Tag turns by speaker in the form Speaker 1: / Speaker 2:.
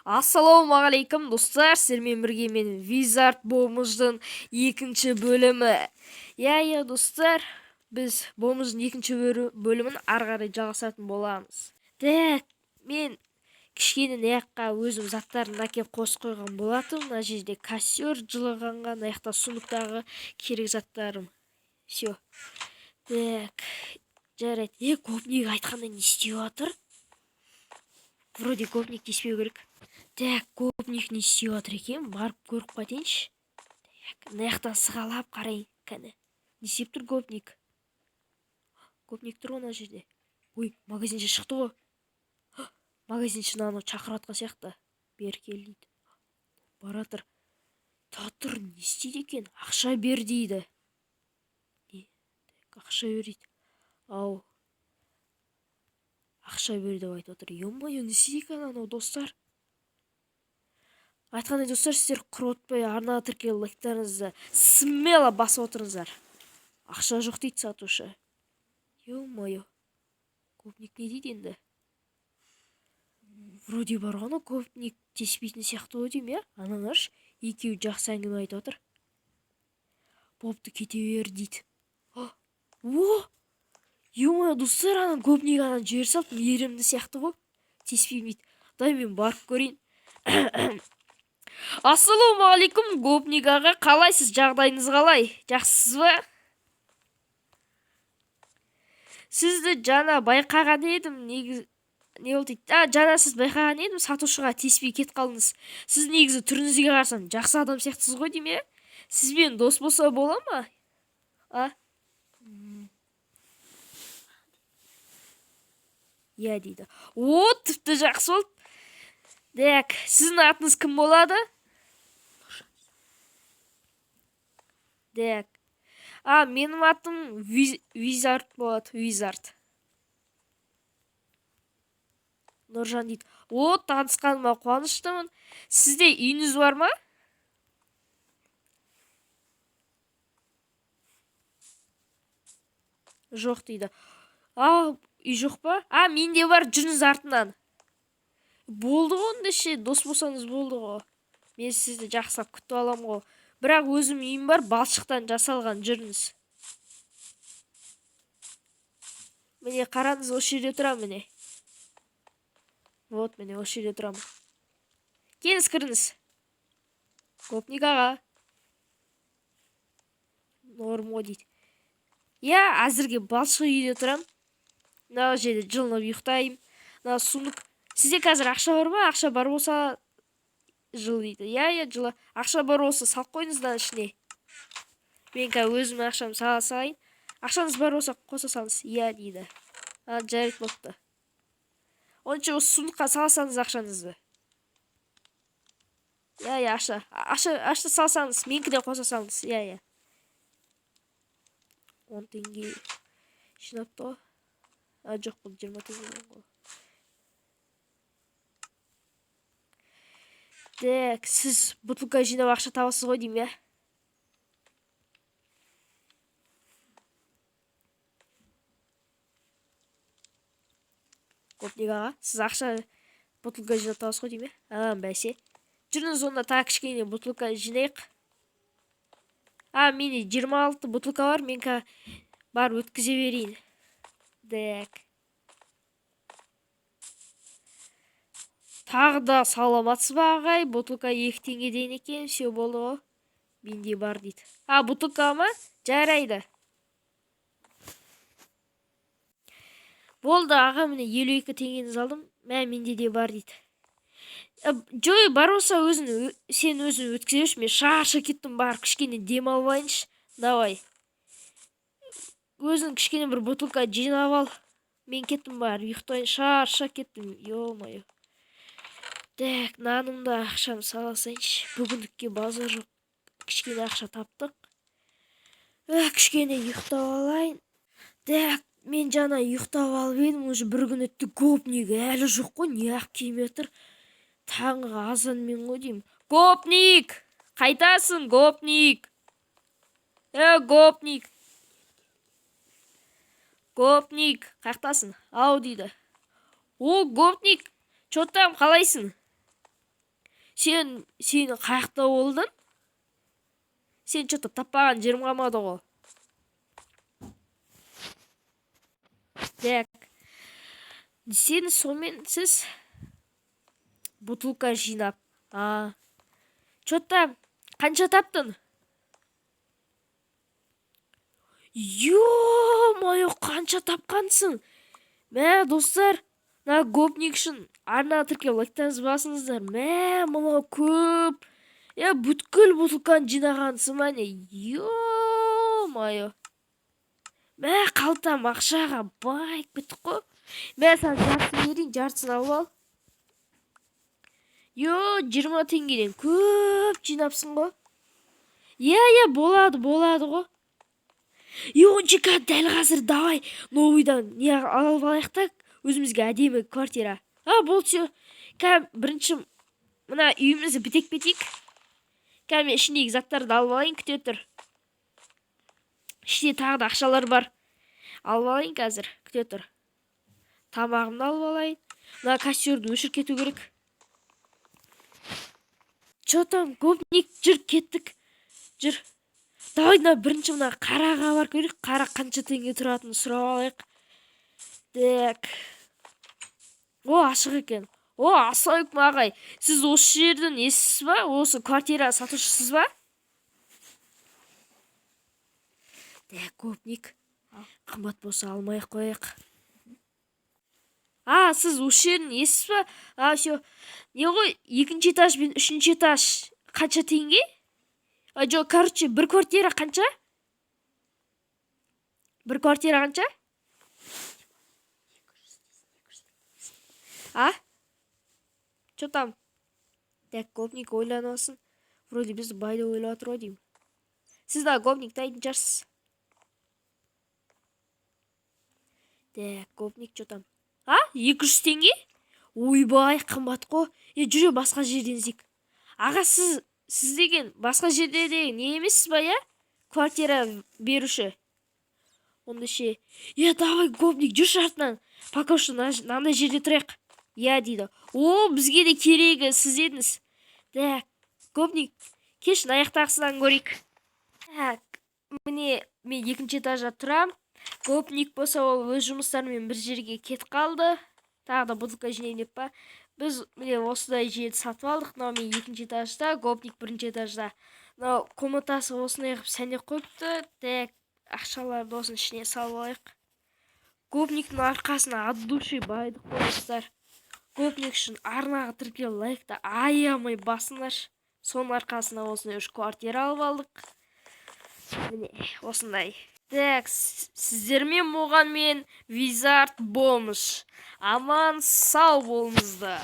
Speaker 1: Ассалаумағалейкум достар, сіздермен бірге мен Wizard Bomb-ның екінші бөлімі. Достар, біз Bomb-ның екінші бөлімін ары қарай жалғасатын боламыз. Мен кішкене наяққа өзім заттарын әкеп қосып қойған болатым. Мына жерде костер жылығанға, наяқта сундуктағы керек заттарым. Все. Жарайды. Гопник айтқанда не істеп жатыр? Вроде гопник деспеу керек. Гопник не істеп жатыр екен? Барып көріп қайтайыншы. Мына жақтан сығалап қарайын. Кәне. Не істеп тұр гопник? Гопник тұр ана жерде. Ой, магазинше шықты ғой. Магазинші анау шақыратқан сияқты. Бер кел дейді. Баратыр. Татыр не істейді екен? Ақша бер дейді. Ақша бер дейді. Ау. Ақша бер деп айтып отыр. Ё-моё, не істейді екен анау достар? Айтқандай достар, сіздер құротпай арнаға тіркеліп лайктарыңызды смело басып отырыңыздар. Ақша жоқ дейді сатушы. Ё-моё. Гопник не дейді енді? Вроде бар ғана гопник теспейтін сияқты ғой деймін, иә? Анаңаш, екеуі жақсы әңгіме айтып отыр. Бопты кете бер дейді. О! Ё-моё, достар, ана гопник ана жібер салып мейірімді сияқты ғой. Теспеймін дейді. Дай мен барып көрейін. Ассалаумағалейкум, гопник аға, қалайсыз? Жағдайыңыз қалай? Жақсысыз ба? Сізді жана байқаған едім, негізі не болды дейді? Жана сіз байқаған едім, сатушыға теспей кет қалдыңыз. Сіз негізі түріңізге қарасам жақсы адам сияқтысыз ғой деймін, иә? Сізбен дос болса бола ма? Иә дейді. О, тіпті жақсы болды. Сіздің атыңыз кім болады? Менің атым Wizard болады, Wizard. Нұржан дейді. О, танысқаныма қуаныштымын. Сізде үйіңіз бар ма? Жоқ дейді. Үй жоқ па? Менде бар, жүріңіз артынан. Болды ғой, онда ше, дос болсаңыз болды ғой. Мен сізді жақсылап күтіп алам ғой. Бірақ өзім үйім бар, балшықтан жасалған, жүріңіз. Міне, қараңыз, осы жерде тұрам, міне. Вот, міне, осы жерде тұрам. Келіңіз, кіріңіз. Гопник аға. Нормо дейді. Әзірге балшық үйде тұрам. Мына жерде жылынып ұйықтайым. Мына сундук. Сізде қазір ақша бар ма? Ақша бар болса жыл дейді. Жылы. Ақша бар болса салып қойыңыздан ішіне. Мен өзім ақшамды сала салайын. Ақшаңыз бар болса қоса салыңыз. Дейді. Жарайды болыпты. Онша осы сундукқа салсаңыз ақшаңызды. Ақша салсаңыз, менікіне қоса салыңыз. 10 теңге жинапты ғой. Жоқ, бұл 20 теңге ғой. Сіз бутылка жинап ақша табасыз ғой деймін, иә? Гопник аға, сіз ақша бутылка жинап табасыз ғой деймін, иә? Бәсе. Жүріңіз онда тағы кішкене бутылка жинайық. Менде 26 бутылка бар, мен бар өткізе берейін. Тағы да саламатсыз ба ағай? Бутылка 2 теңгеден екен, все болды ғой. Менде бар дейді. Бутылка ма? Жарайды. Болды аға, міне 52 теңгені алдым. Менде де бар дейді. Жой, бар болса сен өзің өткізеші, мен шаршы кеттім, бар кішкене дем алайыншы. Давай. Өзің кішкене бір бутылка жинап ал. Мен кеттім, бар ұйықтайын, шарша кеттім. Ё-моё. Нанымды ақшам саласайыншы. Бүгіндікке базар жоқ. Кішкене ақша таптық. Кішкене ұйықтап алайын. Мен жана ұйықтап алып едім, уже бір күн өтті, гопник әлі жоқ қой, неғып келмей отыр. Таңғы азанмен ғой деймін. Гопник! Қайтасың, гопник? Гопник! Гопник, қақтасың? Ау дейді. О, гопник, чоттам, қалайсың? Сен қаяқта болдың? Сен что-то таппаған жерім қалмады ғой. Так. Сен сонымен сіз бутылка жинап. Что-то қанша таптың? Ё-моё, қанша тапқансың? Мә, достар, мына гопник үшін арнаға тіркеліп лайктарыңызды басыңыздар. Мә, мынау көп. Бүткіл бутылканы жинағансың ба не? Ё-моё. Мә, қалтам ақшаға байып біттік қой. Мә, саған жартысын берейін, жартысын алып ал. 20 теңгеден көп жинапсың ғой. Болады ғой. Ончика, дәл қазір давай новыйдан не алып алайық та, өзімізге әдемі квартира. Болды все. Кәм бірінші мына үйімізді бітек-бетейік. Кәм мен ішіндегі заттарды алып алайын, күте тұр. Іште тағы да ақшалар бар. Алып алайын қазір, күте тұр. Тамағымды алып алайын. Мына костерді өшір кету керек. Чо там, гопник, жүр, кеттік. Жүр. Давай бірінші мына қараға бар көрейік. Қара қанша теңге тұратынын сұрап алайық. Так. Ашық екен. Ассалаумағалейкум ағай. Сіз осы жердің несіз ба? Осы квартира сатушысыз ба? Так, гопник. Қымбат болса алмай қояйық. Сіз осы жердің несіз ба? Все. Не ғой, 2-ші этаж пен 3-ші этаж қанша теңге? Короче, бір квартира қанша? Бір квартира қанша? Что там? Так, гопник ойланып алсын. Вроде біз байды ойлап отыр деймін. Сіз да гопникті айтын шығарсыз. Так, гопник, что там? 200 теңге? Ойбай, қымбат қой. Жүре басқа жерден іздейік. Аға, сіз деген басқа жерде деген не емессіз ба, квартира беруші? Онда ше. Давай, гопник, жүрші артынан. Пока что мынандай жерде тұрайық. Дейді. Бізге де керегі сіз едіңіз. Так, гопник, кеш аяқтағысынан көрейік. Так, міне мен 2-ші этажда тұрам. Гопник болса ол өз жұмыстарымен бір жерге кетіп қалды. Тағы да бутылка жинайын деп па. Біз міне осындай жерді сатып алдық. Мынау мен 2-ші этажда, гопник 1-ші этажда. Мынау комнатасы осындай қылып сәндеп қойыпты. Так, ақшаларды осының ішіне салып алайық. Гопниктің арқасына от души байдық қойыстар. Гопник үшін арнаға тіркеліп лайкты аямай басыңдар. Соның арқасына осындай 3 квартира алып алдық. Міне осындай. Так, сіздермен болған мен Визард Бомж. Аман сау болыңыздар.